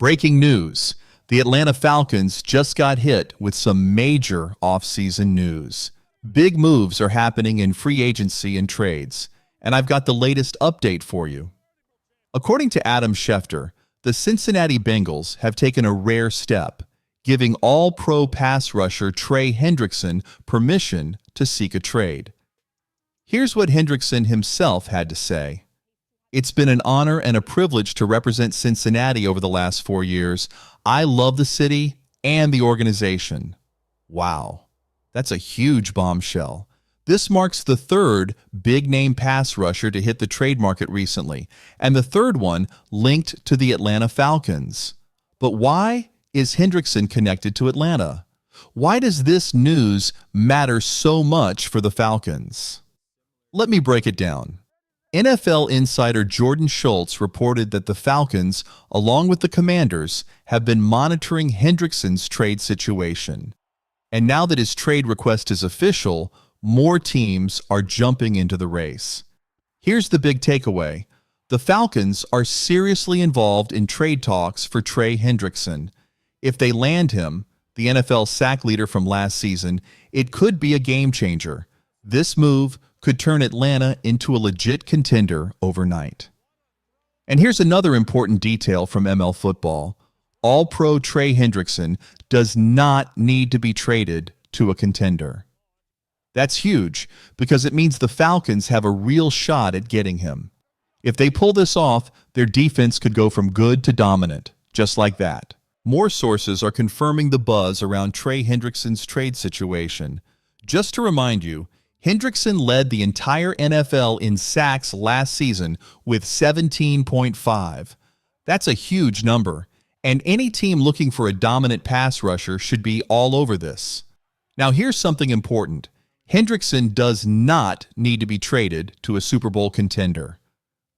Breaking news. The Atlanta Falcons just got hit with some major offseason news. Big moves are happening in free agency and trades, and I've got the latest update for you. According to Adam Schefter, the Cincinnati Bengals have taken a rare step, giving all-pro pass rusher Trey Hendrickson permission to seek a trade. Here's what Hendrickson himself had to say. "It's been an honor and a privilege to represent Cincinnati over the last 4 years. I love the city and the organization." Wow, that's a huge bombshell. This marks the third big-name pass rusher to hit the trade market recently, and the third one linked to the Atlanta Falcons. But why is Hendrickson connected to Atlanta? Why does this news matter so much for the Falcons? Let me break it down. NFL insider Jordan Schultz reported that the Falcons, along with the Commanders, have been monitoring Hendrickson's trade situation. And now that his trade request is official, more teams are jumping into the race. Here's the big takeaway. The Falcons are seriously involved in trade talks for Trey Hendrickson. If they land him, the NFL sack leader from last season, it could be a game changer. This move could turn Atlanta into a legit contender overnight. And here's another important detail from ML football. All-Pro Trey Hendrickson does not need to be traded to a contender. That's huge because it means the Falcons have a real shot at getting him. If they pull this off, their defense could go from good to dominant, just like that. More sources are confirming the buzz around Trey Hendrickson's trade situation. Just to remind you, Hendrickson led the entire NFL in sacks last season with 17.5. That's a huge number, and any team looking for a dominant pass rusher should be all over this. Now here's something important. Hendrickson does not need to be traded to a Super Bowl contender.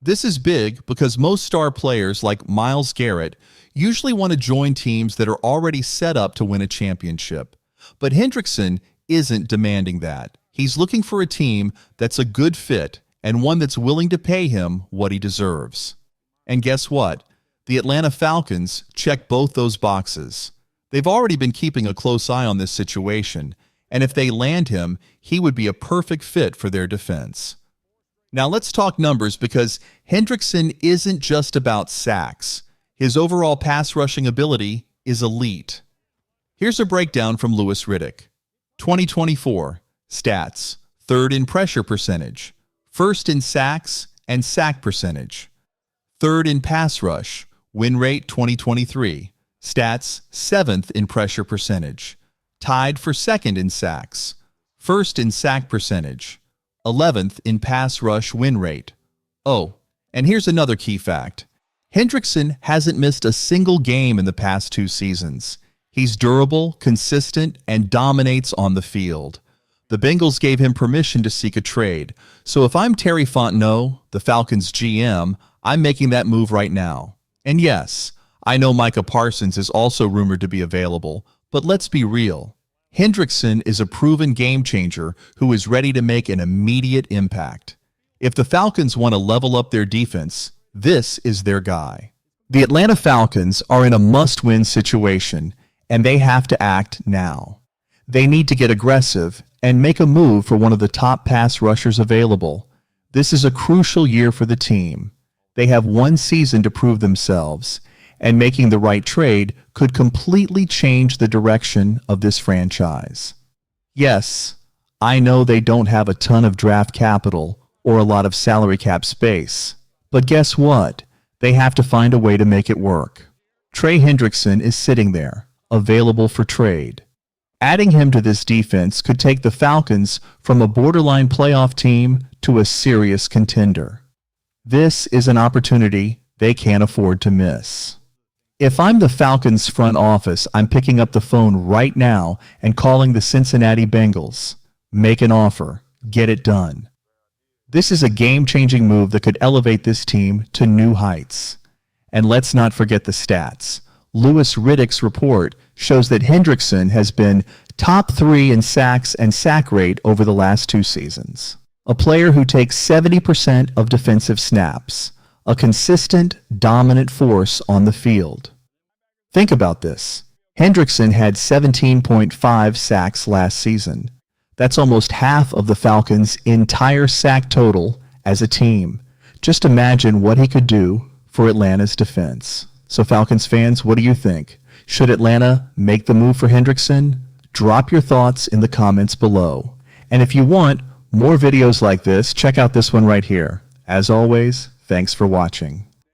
This is big because most star players like Myles Garrett usually want to join teams that are already set up to win a championship. But Hendrickson isn't demanding that. He's looking for a team that's a good fit and one that's willing to pay him what he deserves. And guess what? The Atlanta Falcons check both those boxes. They've already been keeping a close eye on this situation, and if they land him, he would be a perfect fit for their defense. Now let's talk numbers because Hendrickson isn't just about sacks. His overall pass rushing ability is elite. Here's a breakdown from Louis Riddick. 2024 stats: third in pressure percentage, first in sacks and sack percentage, third in pass rush, win rate 2023, stats: seventh in pressure percentage, tied for second in sacks, first in sack percentage, 11th in pass rush win rate. Oh, and here's another key fact. Hendrickson hasn't missed a single game in the past 2 seasons. He's durable, consistent, and dominates on the field. The Bengals gave him permission to seek a trade, so if I'm Terry Fontenot, the Falcons GM, I'm making that move right now. And yes, I know Micah Parsons is also rumored to be available, but let's be real. Hendrickson is a proven game changer who is ready to make an immediate impact. If the Falcons want to level up their defense, this is their guy. The Atlanta Falcons are in a must-win situation, and they have to act now. They need to get aggressive and make a move for one of the top pass rushers available. This is a crucial year for the team. They have 1 season to prove themselves, and making the right trade could completely change the direction of this franchise. Yes, I know they don't have a ton of draft capital or a lot of salary cap space, but guess what? They have to find a way to make it work. Trey Hendrickson is sitting there, available for trade. Adding him to this defense could take the Falcons from a borderline playoff team to a serious contender. This is an opportunity they can't afford to miss. If I'm the Falcons front office, I'm picking up the phone right now and calling the Cincinnati Bengals. Make an offer. Get it done. This is a game-changing move that could elevate this team to new heights. And let's not forget the stats. Louis Riddick's report shows that Hendrickson has been top 3 in sacks and sack rate over the last 2 seasons. A player who takes 70% of defensive snaps, a consistent, dominant force on the field. Think about this. Hendrickson had 17.5 sacks last season. That's almost half of the Falcons' entire sack total as a team. Just imagine what he could do for Atlanta's defense. So Falcons fans, what do you think? Should Atlanta make the move for Hendrickson? Drop your thoughts in the comments below. And if you want more videos like this, check out this one right here. As always, thanks for watching.